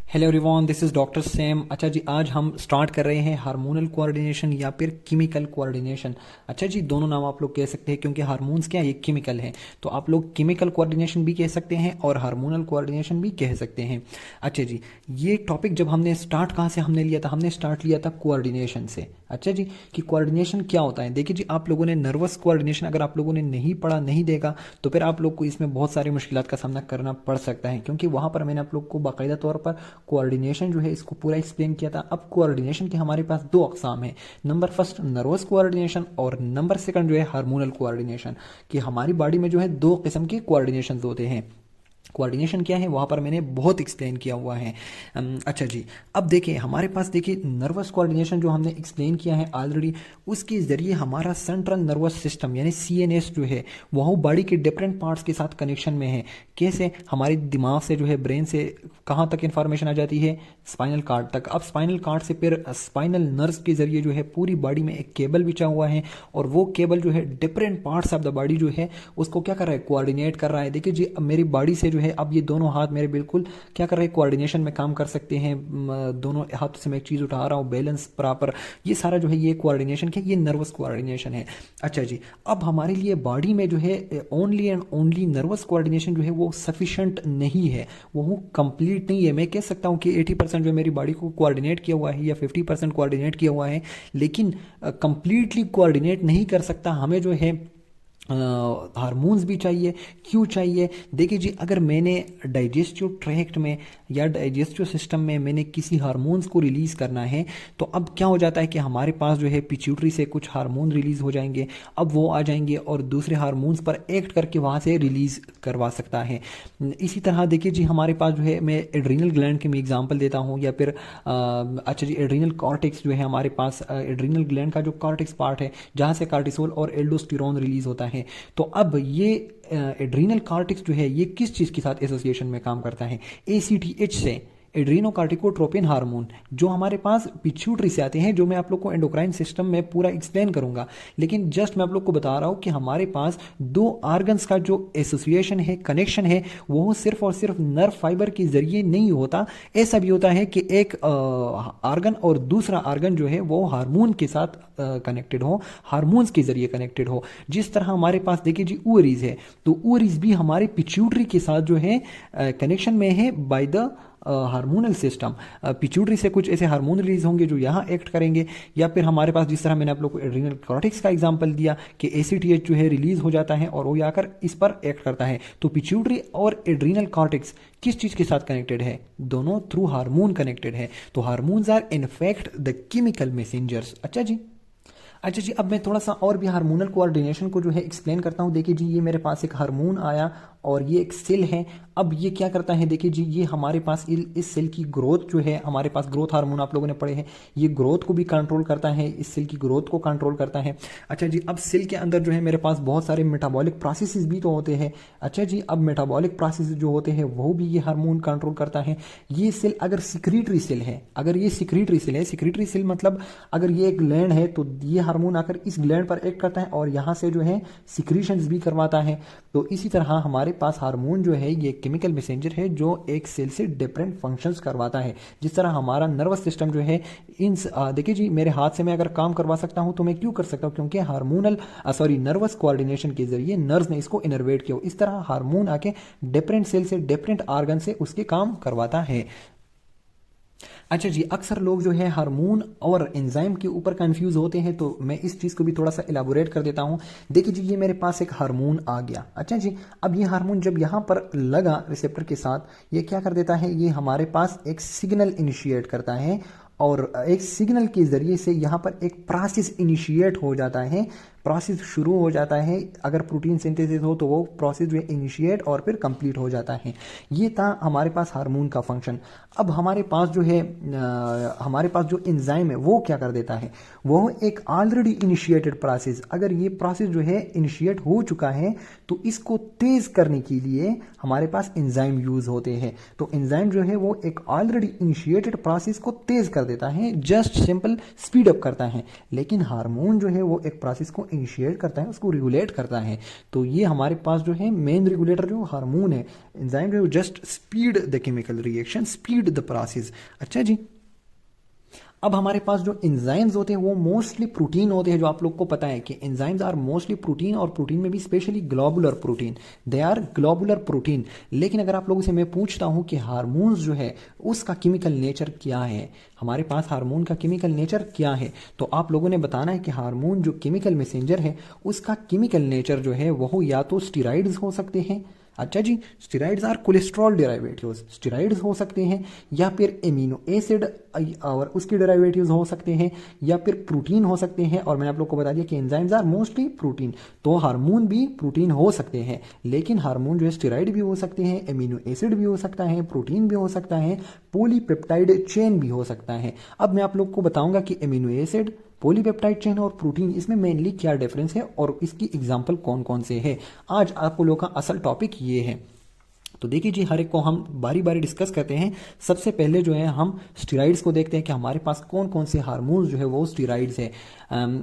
Hello everyone, this is doctor same. अच्छा जी, आज हम स्टार्ट कर रहे हैं हार्मोनल कोऑर्डिनेशन या फिर केमिकल कोऑर्डिनेशन। अच्छा जी, दोनों नाम आप लोग कह सकते हैं क्योंकि हार्मोन्स क्या है, ये केमिकल है। तो आप लोग केमिकल कोऑर्डिनेशन भी कह सकते हैं और हार्मोनल कोऑर्डिनेशन भी कह सकते हैं। अच्छा जी, ये टॉपिक जब हमने स्टार्ट कहाँ से हमने लिया था, हमने स्टार्ट लिया था कोऑर्डिनेशन से। अच्छा जी, कि कोऑर्डिनेशन क्या होता है। देखिए जी, आप लोगों ने नर्वस कोऑर्डिनेशन अगर आप लोगों ने नहीं पढ़ा, नहीं देखा, तो फिर आप लोग को इसमें बहुत सारी मुश्किलात का सामना करना पड़ सकता है, क्योंकि वहाँ पर मैंने आप लोग को बाकायदा तौर पर कोऑर्डिनेशन जो है इसको पूरा एक्सप्लेन किया था। अब कोऑर्डिनेशन के हमारे पास दो अकसाम है। नंबर फर्स्ट नर्वस कोऑर्डिनेशन और नंबर सेकंड जो है हार्मोनल कोऑर्डिनेशन। कि हमारी बॉडी में जो है दो किस्म के कोऑर्डिनेशन होते हैं। कोऑर्डिनेशन क्या है वहाँ पर मैंने बहुत एक्सप्लेन किया हुआ है। अच्छा जी, अब देखिए हमारे पास, देखिए नर्वस कोऑर्डिनेशन जो हमने एक्सप्लेन किया है ऑलरेडी, उसके ज़रिए हमारा सेंट्रल नर्वस सिस्टम यानी सीएनएस जो है वह बॉडी के डिफरेंट पार्ट्स के साथ कनेक्शन में है। कैसे? हमारे दिमाग से जो है, ब्रेन से कहाँ तक इन्फॉर्मेशन आ जाती है, स्पाइनल कार्ड तक। अब स्पाइनल कार्ड से फिर स्पाइनल नर्व्स के जरिए जो है पूरी बॉडी में एक केबल बिछा हुआ है, और वो केबल जो है different parts of the body जो है उसको क्या कर रहा है, कोऑर्डिनेट कर रहा है। देखिए जी, अब मेरी बॉडी से जो है, अब ये दोनों हाथ मेरे बिल्कुल क्या कर रहे हैं, कोऑर्डिनेशन में काम कर सकते हैं। दोनों हाथों से मैं एक चीज़ उठा रहा हूँ, बैलेंस प्रॉपर, ये सारा जो है ये कोऑर्डिनेशन क्या, ये नर्वस कोऑर्डिनेशन है। अच्छा जी, अब हमारे लिए बॉडी में जो है only and only nervous coordination जो है वो सफिशेंट नहीं है, वो कंप्लीट नहीं है। मैं कह सकता हूँ कि 80% जो मेरी बॉडी को कोऑर्डिनेट किया हुआ है या 50% कोऑर्डिनेट किया हुआ है, लेकिन कंप्लीटली कोऑर्डिनेट नहीं कर सकता। हमें जो है हार्मोन्स भी चाहिए। क्यों चाहिए? देखिए जी, अगर मैंने डाइजेस्टिव ट्रैक्ट में या डाइजेस्टिव सिस्टम में मैंने किसी हार्मोन्स को रिलीज़ करना है, तो अब क्या हो जाता है कि हमारे पास जो है पिट्यूटरी से कुछ हार्मोन रिलीज़ हो जाएंगे। अब वो आ जाएंगे और दूसरे हार्मोन्स पर एक्ट करके वहाँ से रिलीज़ करवा सकता है। इसी तरह देखिए जी, हमारे पास जो है, मैं एड्रीनल ग्लैंड की मैं एग्जांपल देता हूँ, या फिर अच्छा जी, एड्रीनल कॉर्टेक्स जो है हमारे पास, एड्रीनल ग्लैंड का जो कॉर्टेक्स पार्ट है जहाँ से कार्टिसोल और एल्डोस्टेरोन रिलीज़ होता है। तो अब ये एड्रीनल कॉर्टेक्स जो है ये किस चीज़ के साथ एसोसिएशन में काम करता है, एसीटीएच से, एड्रीनोकार्टिकोट्रोपिन हार्मोन, जो हमारे पास पिट्यूटरी से आते हैं, जो मैं आप लोग को एंडोक्राइन सिस्टम में पूरा एक्सप्लेन करूंगा। लेकिन जस्ट मैं आप लोग को बता रहा हूं कि हमारे पास दो आर्गन्स का जो एसोसिएशन है, कनेक्शन है, वो सिर्फ और सिर्फ नर्व फाइबर के जरिए नहीं होता। ऐसा भी होता है कि एक आर्गन और दूसरा आर्गन जो है वो हार्मोन के साथ कनेक्टेड हो, हार्मोन्स के जरिए कनेक्टेड हो। जिस तरह हमारे पास देखिए जी ओवरीज है, तो ओवरीज भी हमारे पिट्यूटरी के साथ जो है कनेक्शन में है by the hormonal system. Pituitary से कुछ ऐसे हार्मोन रिलीज होंगे जो यहाँ एक्ट करेंगे, या फिर हमारे पास जिस तरह मैंने आप लोग को एड्रीनल कॉर्टेक्स का एग्जांपल दिया कि एसीटीएच जो है रिलीज हो जाता है और वो आकर इस पर एक्ट करता है। तो पिट्यूटरी और एड्रीनल कॉर्टेक्स किस चीज के साथ कनेक्टेड है? दोनों थ्रू हार्मोन कनेक्टेड है। तो hormones are in fact the chemical messengers. अच्छा जी, अच्छा जी, अब मैं थोड़ा सा और भी हार्मोनल कोऑर्डिनेशन को जो है एक्सप्लेन करता हूँ। देखिए जी, ये मेरे पास एक हार्मोन आया और ये एक सेल है। अब ये क्या करता है, देखिए जी, ये हमारे पास इस सेल की ग्रोथ जो है, हमारे पास ग्रोथ हार्मोन आप लोगों ने पढ़े हैं, ये ग्रोथ को भी कंट्रोल करता है, इस सेल की ग्रोथ को कंट्रोल करता है। अच्छा जी, अब सेल के अंदर जो है मेरे पास बहुत सारे मेटाबॉलिक प्रोसेसेस भी तो होते हैं। अच्छा जी, अब मेटाबॉलिक प्रोसेस जो होते हैं वो भी ये हार्मोन कंट्रोल करता है। ये सेल अगर सिक्रीटरी सेल है, अगर ये सिक्रीटरी सेल है, सिक्रीटरी सेल मतलब अगर ये एक ग्लैंड है, तो ये हार्मोन आकर इस ग्लैंड पर एक्ट करता है और यहाँ से जो है सिक्रीशंस भी करवाता है। तो इसी तरह हमारे पास हार्मोन जो है ये केमिकल मैसेंजर है जो एक सेल से डिफरेंट फंक्शंस करवाता है। जिस तरह हमारा नर्वस सिस्टम जो है, इन देखिए जी, मेरे हाथ से मैं अगर काम करवा सकता हूं तो मैं क्यों कर सकता हूं? क्योंकि हार्मोनल नर्वस कोऑर्डिनेशन के जरिए नर्व्स ने इसको इनर्वेट किया। इस तरह हार्मोन आके डिफरेंट सेल से, डिफरेंट ऑर्गन से उसके काम करवाता है। अच्छा जी, अक्सर लोग जो है हार्मोन और एंजाइम के ऊपर कंफ्यूज होते हैं, तो मैं इस चीज़ को भी थोड़ा सा इलाबोरेट कर देता हूं। देखिए जी, ये मेरे पास एक हार्मोन आ गया। अच्छा जी, अब ये हार्मोन जब यहाँ पर लगा रिसेप्टर के साथ, ये क्या कर देता है, ये हमारे पास एक सिग्नल इनिशिएट करता है, और एक सिग्नल के जरिए से यहाँ पर एक प्रोसेस इनिशिएट हो जाता है, प्रोसेस शुरू हो जाता है। अगर प्रोटीन सिंथेसिस हो तो वो प्रोसेस जो है इनिशिएट और फिर कंप्लीट हो जाता है। ये था हमारे पास हार्मोन का फंक्शन। अब हमारे पास जो है हमारे पास जो एंजाइम है वो क्या कर देता है, वो एक ऑलरेडी इनिशिएटेड प्रोसेस, अगर ये प्रोसेस जो है इनिशिएट हो चुका है तो इसको तेज करने के लिए हमारे पास एंजाइम यूज होते हैं। तो एंजाइम जो है वो एक ऑलरेडी इनिशिएटेड प्रोसेस को तेज कर देता है, जस्ट सिंपल स्पीड अप करता है। लेकिन हार्मोन जो है वो एक प्रोसेस को इनिशिएट करता है, उसको रेगुलेट करता है। तो ये हमारे पास जो है मेन रेगुलेटर जो हार्मोन है, एंजाइम जो just speed the chemical reaction, speed the process. अच्छा जी, अब हमारे पास जो एंजाइम्स होते हैं वो मोस्टली प्रोटीन होते हैं, जो आप लोग को पता है कि एंजाइम्स आर मोस्टली प्रोटीन, और प्रोटीन में भी specially globular protein, they are globular protein. लेकिन अगर आप लोगों से मैं पूछता हूं कि हार्मोन्स जो है उसका केमिकल नेचर क्या है, हमारे पास हार्मोन का केमिकल नेचर क्या है, तो आप लोगों ने बताना है कि हार्मोन जो केमिकल मैसेंजर है उसका केमिकल नेचर जो है वह या तो स्टीराइड्स हो सकते हैं। अच्छा जी, steroids are cholesterol derivatives, steroids हो सकते हैं, या फिर एमिनो एसिड और उसके डेरिवेटिव्स हो सकते हैं, या फिर प्रोटीन हो सकते हैं। और मैंने आप लोग को बता दिया कि एंजाइम्स आर मोस्टली प्रोटीन, तो हार्मोन भी प्रोटीन हो सकते हैं, लेकिन हार्मोन जो है स्टेरॉइड भी हो सकते हैं, एमिनो एसिड भी हो सकता है, प्रोटीन भी हो सकता है, पॉलीपेप्टाइड चेन भी हो सकता है। अब मैं आप लोग को बताऊंगा कि एमिनो एसिड, पॉलीपेप्टाइड चेन और प्रोटीन, इसमें मेनली क्या डिफरेंस है और इसकी एग्जांपल कौन कौन से हैं। आज आपको लोगों का असल टॉपिक ये है। तो देखिए जी, हर एक को हम बारी बारी डिस्कस करते हैं। सबसे पहले जो है हम स्टीराइड्स को देखते हैं कि हमारे पास कौन कौन से हार्मोन्स जो है वो स्टीराइड्स है।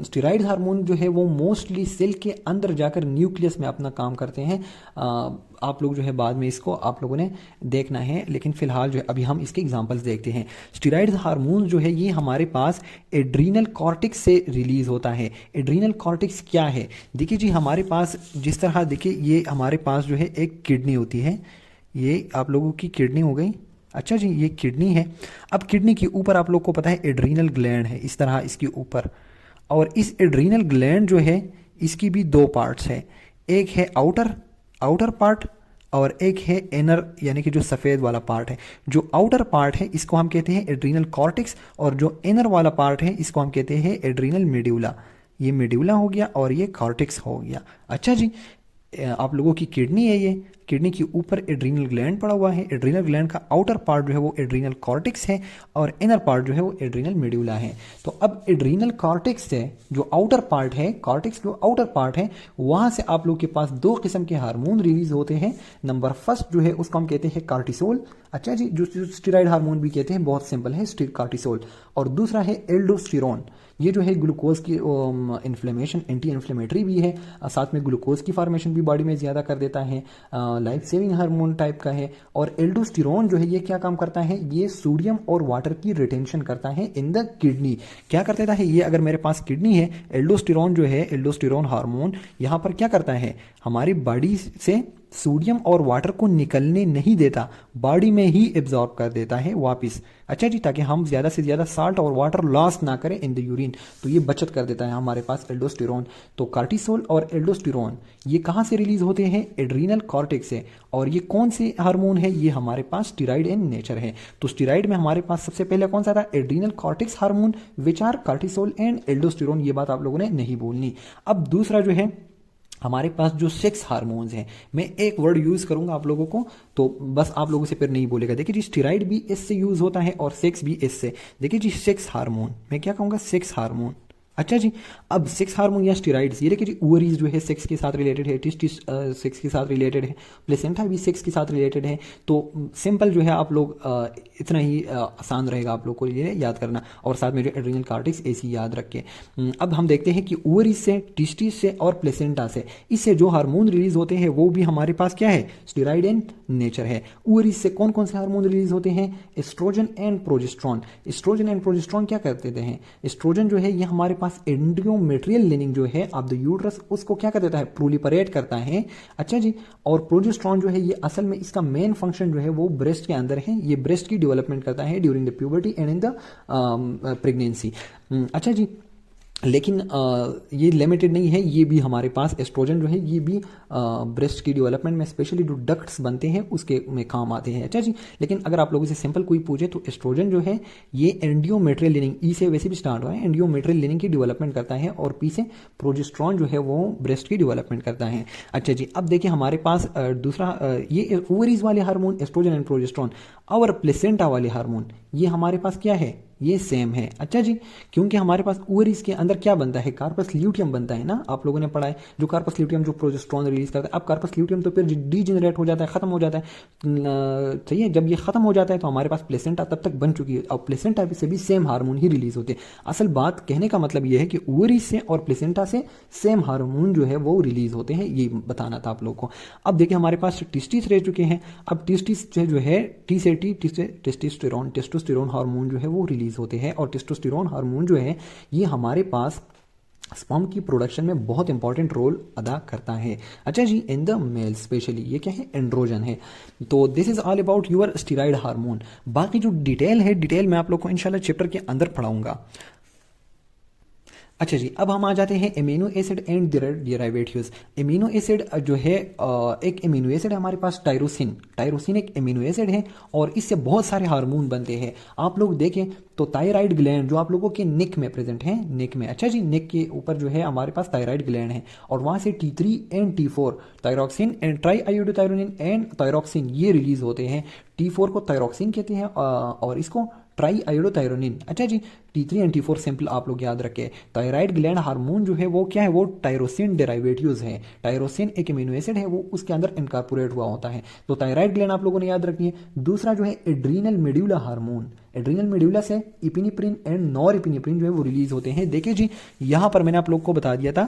स्टीराइड हार्मोन जो है वो मोस्टली सेल के अंदर जाकर न्यूक्लियस में अपना काम करते हैं। आप लोग जो है बाद में इसको आप लोगों ने देखना है, लेकिन फिलहाल जो है अभी हम इसके एग्जांपल्स देखते हैं। स्टीराइड हार्मोन जो है ये हमारे पास एड्रीनल कॉर्टेक्स से रिलीज होता है। एड्रीनल कॉर्टेक्स क्या है? देखिए जी, हमारे पास जिस तरह देखिए ये हमारे पास जो है एक किडनी होती है, ये आप लोगों की किडनी हो गई। अच्छा जी, ये किडनी है। अब किडनी के ऊपर आप लोग को पता है एड्रीनल ग्लैंड है, इस तरह इसके ऊपर। और इस एड्रीनल ग्लैंड जो है इसकी भी दो पार्ट्स है, एक है आउटर पार्ट और एक है इनर, यानी कि जो सफ़ेद वाला पार्ट है। जो आउटर पार्ट है इसको हम कहते हैं एड्रीनल कॉर्टेक्स, और जो इनर वाला पार्ट है इसको हम कहते हैं एड्रीनल मेड्यूला। ये मेड्यूला हो गया और ये कॉर्टेक्स हो गया। अच्छा जी, आप लोगों की किडनी है, ये किडनी के ऊपर एड्रीनल ग्लैंड पड़ा हुआ है। एड्रीनल ग्लैंड का आउटर पार्ट जो है वो एड्रीनल कॉर्टेक्स है और इनर पार्ट जो है वो एड्रीनल मेड्यूला है। तो अब एड्रीनल कॉर्टेक्स से जो आउटर पार्ट है, कॉर्टेक्स जो आउटर पार्ट है, वहां से आप लोग के पास दो किस्म के हार्मोन रिलीज होते हैं। नंबर फर्स्ट जो है उसको हम कहते हैं कार्टिसोल। अच्छा जी, जो स्टीराइड हार्मोन भी कहते हैं, बहुत सिंपल है, कार्टिसोल। और दूसरा है एल्डोस्टेरोन। ये जो है ग्लूकोज की इन्फ्लेमेशन, एंटी इन्फ्लेमेटरी भी है, साथ में ग्लूकोज की फॉर्मेशन भी बॉडी में ज़्यादा कर देता है, लाइफ सेविंग हार्मोन टाइप का है। और एल्डोस्टेरोन जो है ये क्या काम करता है? ये सोडियम और वाटर की रिटेंशन करता है इन द किडनी। क्या कर देता है ये? अगर मेरे पास किडनी है, एल्डोस्टेरोन जो है, एल्डोस्टेरोन हार्मोन यहाँ पर क्या करता है? हमारी बॉडी से सोडियम और वाटर को निकलने नहीं देता, बॉडी में ही एब्जॉर्ब कर देता है वापस। अच्छा जी, ताकि हम ज्यादा से ज्यादा साल्ट और वाटर लॉस ना करें इन द यूरिन, तो ये बचत कर देता है हमारे पास एल्डोस्टेरोन। तो कार्टिसोल और एल्डोस्टेरोन ये कहाँ से रिलीज होते हैं? एड्रीनल कॉर्टेक्स से। और ये कौन से हार्मोन है? ये हमारे पास स्टीराइड इन नेचर है। तो स्टीराइड में हमारे पास सबसे पहले कौन सा था? Adrenal cortex hormone, which are cortisol and aldosterone. ये बात आप लोगों ने नहीं बोलनी। अब दूसरा जो है हमारे पास जो सेक्स हार्मोन्स हैं, मैं एक वर्ड यूज करूंगा आप लोगों को, तो बस आप लोगों से फिर नहीं बोलेगा। देखिए जी, स्टीराइड भी इससे यूज होता है और सेक्स भी इससे। देखिए जी, सेक्स हार्मोन, मैं क्या कहूंगा? Sex hormone. अच्छा जी, अब सेक्स हार्मोन या स्टीराइड्स, ये देखिए जी, ओवरीज जो है सेक्स के साथ रिलेटेड है, टिस्टिस सेक्स के साथ रिलेटेड है, प्लेसेंटा भी सेक्स के साथ रिलेटेड है। तो सिंपल जो है आप लोग इतना ही आसान रहेगा आप लोग को ये याद करना, और साथ में जो एड्रीनल कॉर्टेक्स ऐसी याद रखे। अब हम देखते हैं कि ओवरीज से, टिस्टिस से और प्लेसेंटा से, इससे जो हार्मोन रिलीज होते हैं वो भी हमारे पास क्या है? स्टीराइड इन नेचर है। ओवरीज से कौन कौन से हार्मोन रिलीज होते हैं? Estrogen and progesterone. Estrogen and progesterone क्या कर देते हैं? एस्ट्रोजन जो है ये हमारे पास एंडोमेट्रियल लिनिंग जो है ऑफ द यूट्रस, उसको क्या कर देता है? प्रोलिफरेट करता है। अच्छा जी, और प्रोजेस्ट्रॉन जो है ये असल में इसका मेन फंक्शन जो है वो ब्रेस्ट के अंदर है, ये ब्रेस्ट की डेवलपमेंट करता है during the puberty and in the pregnancy. अच्छा जी, लेकिन ये लिमिटेड नहीं है, ये भी हमारे पास एस्ट्रोजन जो है ये भी ब्रेस्ट की डेवलपमेंट में, स्पेशली जो डक्ट्स बनते हैं उसके में काम आते हैं। अच्छा जी, लेकिन अगर आप लोगों से सिंपल कोई पूछे तो एस्ट्रोजन जो है ये एंडियोमेट्रियल लिनिंग, ई से वैसे भी स्टार्ट हुआ है, एंडियोमेट्रियल लिनिंग की डेवलपमेंट करता है, और पी से प्रोजेस्ट्रॉन जो है वो ब्रेस्ट की डेवलपमेंट करता है। अच्छा जी, अब देखिए हमारे पास दूसरा ये ओवरीज वाले हार्मोन एस्ट्रोजन एंड प्रोजेस्ट्रॉन, और प्लेसेंटा वाले हार्मोन ये हमारे पास क्या है? ये सेम है। अच्छा जी, क्योंकि हमारे पास ओवरीज के अंदर क्या बनता है, कार्पस ल्यूटियम बनता है ना, आप लोगों ने पढ़ा है, जो कार्पस ल्यूटियम जो प्रोजेस्टेरोन रिलीज करता है। अब कार्पस ल्यूटियम तो फिर डीजेनरेट हो जाता है, खत्म हो जाता है, सही है। जब ये खत्म हो जाता है तो हमारे पास प्लेसेंटा तब तक बन चुकी है, और प्लेसेंटा से भी सेम हार्मोन ही रिलीज होते हैं। असल बात कहने का मतलब ये है कि ओवरीज से और प्लेसेंटा से सेम हार्मोन जो है वो रिलीज होते हैं, ये बताना था आप लोगों को। अब देखिए हमारे पास टिस्टिस रह चुके हैं। अब टिस्टिस जो है टी से टी टेस्टोस्टेरोन हार्मोन जो है वो रिलीज होते हैं, और टेस्टोस्टेरोन हार्मोन जो है ये हमारे पास स्पर्म की प्रोडक्शन में बहुत इंपॉर्टेंट रोल अदा करता है। अच्छा जी, इन द मेल स्पेशली ये क्या है, एंड्रोजन है। तो this is all about your steroid hormone. बाकी जो डिटेल है, डिटेल मैं आप लोग को इंशाल्लाह चैप्टर के अंदर पढ़ाऊंगा। अच्छा जी, अब हम आ जाते हैं amino acid and derivatives. Amino acid जो है एक एमिनो एसिड है हमारे पास टायरोसिन। टायरोसिन एक एमिनो एसिड है और इससे बहुत सारे हार्मोन बनते हैं। आप लोग देखें तो थायराइड ग्लैंड जो आप लोगों के नेक में प्रेजेंट है, नेक में, अच्छा जी, नेक के ऊपर जो है हमारे पास थायराइड ग्लैंड है, और वहां से T3 and T4 thyroxine and try iodothyronine and thyroxine ये रिलीज होते हैं। T4 को थायरोक्सिन कहते हैं और इसको ट्राई आयोडोथायरोनिन। अच्छा जी, T3 एंड T4 सिंपल आप लोग याद रखें। थायराइड ग्लैंड हार्मोन जो है वो क्या है, वो टायरोसिन डेरिवेटिव्स है। टायरोसिन एक एमिनो एसिड है, वो उसके अंदर इनकॉर्पोरेट हुआ होता है। तो थायराइड ग्लैंड आप लोगों ने याद रखनी है। दूसरा जो है adrenal medulla hormone. Adrenal medulla से इपिनेफ्रिन एंड नॉर इपिनेफ्रिन जो है वो रिलीज होते हैं। देखिए जी, यहां पर मैंने आप लोग को बता दिया था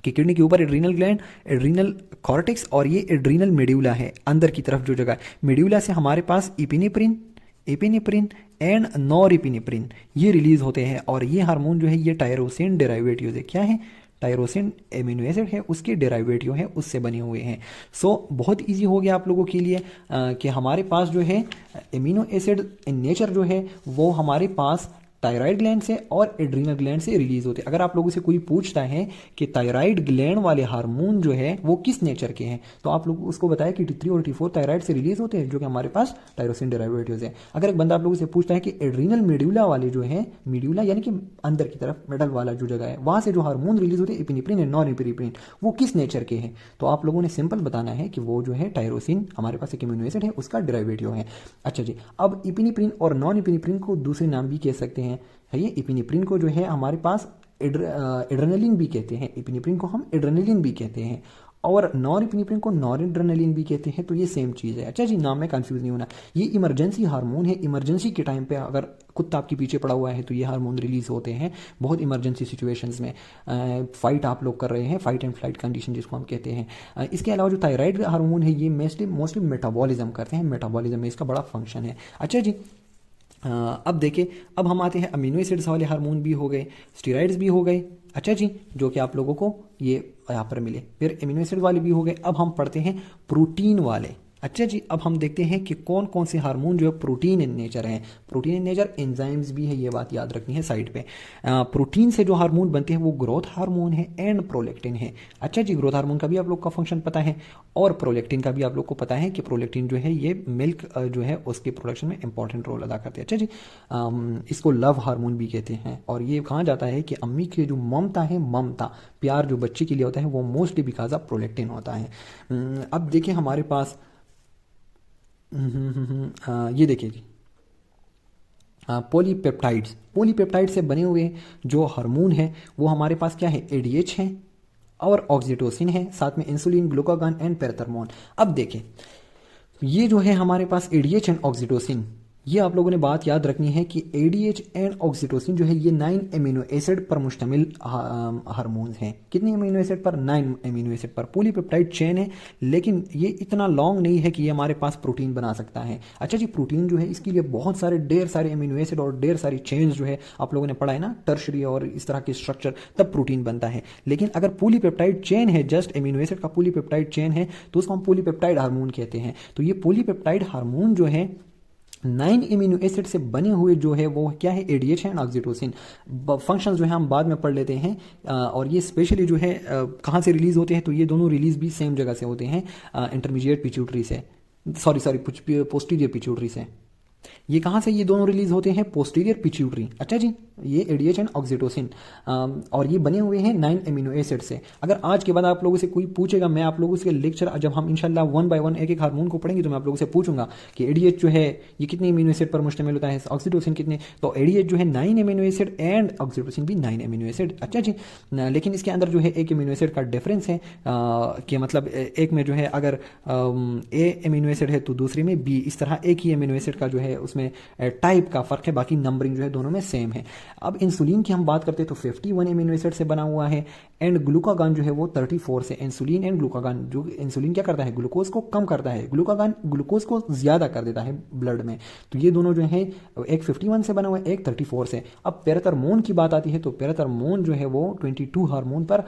कि किडनी के ऊपर एड्रीनल ग्लैंड, एड्रीनल कॉर्टेक्स और ये एड्रीनल मेड्यूला है अंदर की तरफ जो जगह है। मेड्यूला से हमारे पास इपिनेफ्रिन एंड नॉरइपिनेफ्रिन ये रिलीज होते हैं, और ये हार्मोन जो है ये टायरोसिन डेरिवेटिव है। क्या है, टायरोसिन एमिनो एसिड है, उसके डेरिवेटिव है, उससे बने हुए हैं। सो बहुत इजी हो गया आप लोगों के लिए कि हमारे पास जो है एमिनो एसिड इन नेचर जो है वो हमारे पास थायराइड ग्लैंड से और एड्रीनल ग्लैंड से रिलीज होते हैं। अगर आप लोगों से कोई पूछता है कि थायराइड ग्लैंड वाले हार्मोन जो है वो किस नेचर के हैं, तो आप लोग उसको बताया कि T3 और T4 थायराइड से रिलीज होते हैं, जो कि हमारे पास टायरोसिन डेरिवेटिव्स है। अगर एक बंदा आप लोगों से पूछता है कि एड्रीनल मेड्यूला वाले जो है, मेड्यूला यानी कि अंदर की तरफ मेडल वाला जो जगह है, वहां से जो हार्मोन रिलीज होते हैं इपिनेफ्रिन एंड नॉन इपिनेफ्रिन, वो किस नेचर के हैं, तो आप लोगों ने सिंपल बताना है कि वो जो है टायरोसिन हमारे पास एक एमिनो एसिड है, उसका डेरिवेटिव है। अच्छा जी, अब इपिनेफ्रिन और नॉन इपिनेफ्रिन को दूसरे नाम भी कह सकते हैं, है ये। इपिनेफ्रिन को जो है हमारे पास एड्रेनलिन भी कहते हैं, इपिनेफ्रिन को हम एड्रेनलिन भी कहते हैं, और नॉर इपिनेफ्रिन को नॉर एड्रेनलिन भी कहते हैं। तो ये सेम चीज़ है। अच्छा जी, नाम में कंफ्यूज नहीं होना। ये इमरजेंसी हार्मोन है। इमरजेंसी के टाइम पे अगर कुत्ता आपके पीछे पड़ा हुआ है तो ये हार्मोन रिलीज होते हैं बहुत इमरजेंसी सिचुएशंस में। फाइट आप लोग कर रहे हैं, फाइट एंड फ्लाइट कंडीशन जिसको हम कहते हैं। इसके अलावा जो थायराइड हार्मोन है ये मोस्टली मेटाबॉलिज्म करते हैं, मेटाबॉलिज्म में इसका बड़ा फंक्शन है। अच्छा जी, अब देखिए, अब हम आते हैं अमीनो एसिड्स वाले हार्मोन भी हो गए, स्टेरॉइड्स भी हो गए। अच्छा जी, जो कि आप लोगों को ये यहाँ पर मिले। फिर अमीनो एसिड वाले भी हो गए। अब हम पढ़ते हैं प्रोटीन वाले। अच्छा जी, अब हम देखते हैं कि कौन कौन से हार्मोन जो है प्रोटीन इन नेचर हैं। प्रोटीन इन नेचर, एंजाइम्स भी है, ये बात याद रखनी है साइड पे। प्रोटीन से जो हार्मोन बनते हैं वो ग्रोथ हार्मोन है एंड प्रोलेक्टिन है। अच्छा जी, ग्रोथ हार्मोन का भी आप लोग का फंक्शन पता है, और प्रोलेक्टिन का भी आप लोग को पता है कि प्रोलेक्टिन जो है ये मिल्क जो है उसके प्रोडक्शन में इंपॉर्टेंट रोल अदा करते हैं। अच्छा जी, इसको लव हार्मोन भी कहते हैं, और ये कहा जाता है कि अम्मी की जो ममता है, ममता प्यार जो बच्चे के लिए होता है वो मोस्टली बिकॉज ऑफ प्रोलेक्टिन होता है। अब देखिए हमारे पास ये देखिए जी, पॉलीपेप्टाइड्स। पॉलीपेप्टाइड से बने हुए जो हार्मोन है वो हमारे पास क्या है, एडीएच है और ऑक्सीटोसिन है, साथ में इंसुलिन, ग्लूकागॉन एंड पैराथर्मोन। अब देखें, ये जो है हमारे पास एडीएच एंड ऑक्सीटोसिन, ये आप लोगों ने बात याद रखनी है कि एडीएच एंड ऑक्सीटोसिन जो है ये 9 एमिनो एसिड पर मुश्तमिल हार्मोन्स हैं। कितने एमिनो एसिड पर, 9 एमिनो एसिड पर। पॉलीपेप्टाइड चेन है, लेकिन ये इतना लॉन्ग नहीं है कि ये हमारे पास प्रोटीन बना सकता है। अच्छा जी, प्रोटीन जो है इसके लिए बहुत सारे ढेर सारे एमिनो एसिड और ढेर सारी चेन्स जो है आप लोगों ने पढ़ा है ना, टर्शरी और इस तरह के स्ट्रक्चर, तब प्रोटीन बनता है। लेकिन अगर पॉलीपेप्टाइड चेन है, जस्ट एमिनो एसिड का पॉलीपेप्टाइड चेन है, तो उसको हम पॉलीपेप्टाइड हार्मोन कहते हैं। तो ये पॉलीपेप्टाइड हार्मोन जो है 9 एमिनो एसिड से बने हुए जो है वो क्या है, एडीएच है एंड ऑक्सीटोसिन। फंक्शन जो है हम बाद में पढ़ लेते हैं। और ये स्पेशली जो है कहाँ से रिलीज होते हैं, तो ये दोनों रिलीज भी सेम जगह से होते हैं, इंटरमीडिएट पिट्यूटरी से, सॉरी पोस्टीरियर पिट्यूटरी से। ये कहाँ से ये दोनों रिलीज होते हैं? Posterior pituitary. अच्छा जी, ये एडीएच एंड ऑक्सीटोसिन, और ये बने हुए हैं 9 एमिनो एसिड से। अगर आज के बाद आप लोगों से कोई पूछेगा, मैं आप लोगों से लेक्चर जब हम इंशाल्लाह 1 बाय 1 एक एक हार्मोन को पढ़ेंगे तो मैं आप लोगों से पूछूंगा कि एडीएच जो है ये कितने एमिनो एसिड पर मुश्तमिल होता है, ऑक्सीटोसिन कितने, तो एडीएच जो है 9 एमिनो एसिड एंड ऑक्सीटोसिन भी 9 एमिनो एसिड। अच्छा जी, लेकिन इसके अंदर जो है एक एमिनो एसिड का डिफरेंस है, कि मतलब एक में जो है अगर ए एमिनो एसिड है तो दूसरे में बी, इस तरह एक ही एमिनो एसिड का जो है उसमें टाइप का फर्क है, बाकी नंबरिंग जो है दोनों में सेम है। अब इंसुलिन की हम बात करते हैं तो 51 एमिनो एसिड से बना हुआ है एंड ग्लूकागान जो है वो 34 से। इंसुलिन एंड ग्लूकागान, जो इंसुलिन क्या करता है, ग्लूकोज को कम करता है, ग्लूकागान ग्लूकोज को ज्यादा कर देता है ब्लड में। तो ये दोनों जो है एक 51 से बना हुआ है, एक 34 से। अब पैराथर्मोन की बात आती है तो पैराथर्मोन जो है वो 22 हार्मोन पर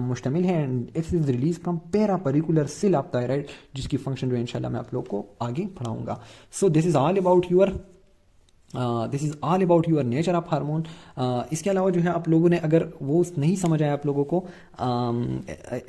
मुश्तमिल है and it is release from parafollicular cell of thyroid, जिसकी फंक्शन जो है इंशाल्लाह मैं आप लोग को आगे पढ़ाऊंगा। So this is all about your nature of hormone. इसके अलावा जो है आप लोगों ने अगर वो नहीं समझ आया आप लोगों को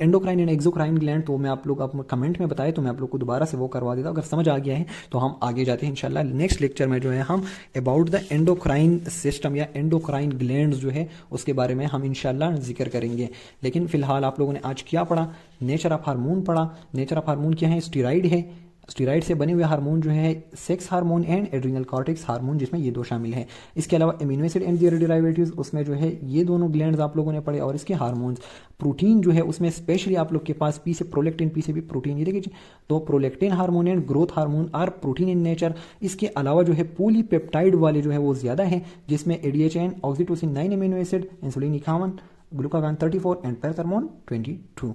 एंडोक्राइन एंड एक्सोक्राइन ग्लैंड, तो मैं आप लोग आप कमेंट में बताए तो मैं आप लोग को दोबारा से वो करवा देता हूँ। अगर समझ आ गया है तो हम आगे जाते हैं इंशाल्लाह नेक्स्ट लेक्चर में जो है हम अबाउट द एंडोक्राइन सिस्टम या एंडोक्राइन ग्लैंड जो है उसके बारे में हम इंशाल्लाह जिक्र करेंगे। लेकिन फिलहाल आप लोगों ने आज क्या पढ़ा? नेचर ऑफ हार्मोन पढ़ा। नेचर ऑफ हार्मोन क्या है? स्टीराइड है। स्टीराइड से बने हुए हार्मोन जो है sex hormone and adrenal cortex hormone, जिसमें ये दो शामिल हैं। इसके अलावा amino acid and their derivatives, उसमें जो है ये दोनों ग्लैंड्स आप लोगों ने पढ़े, और इसके हार्मोन्स। प्रोटीन जो है उसमें स्पेशली आप लोग के पास पी से प्रोलेक्टिन, पी से भी प्रोटीन, ये देखिए। तो prolactin hormone and growth hormone are protein in nature. इसके अलावा जो है पॉलीपेप्टाइड वाले जो है वो ज्यादा है, जिसमें ADH and oxytocin 9 amino acid, insulin 51, glucagon 34 and parathormone 22।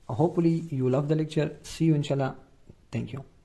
Hopefully you love the lecture. See you inshallah. Thank you.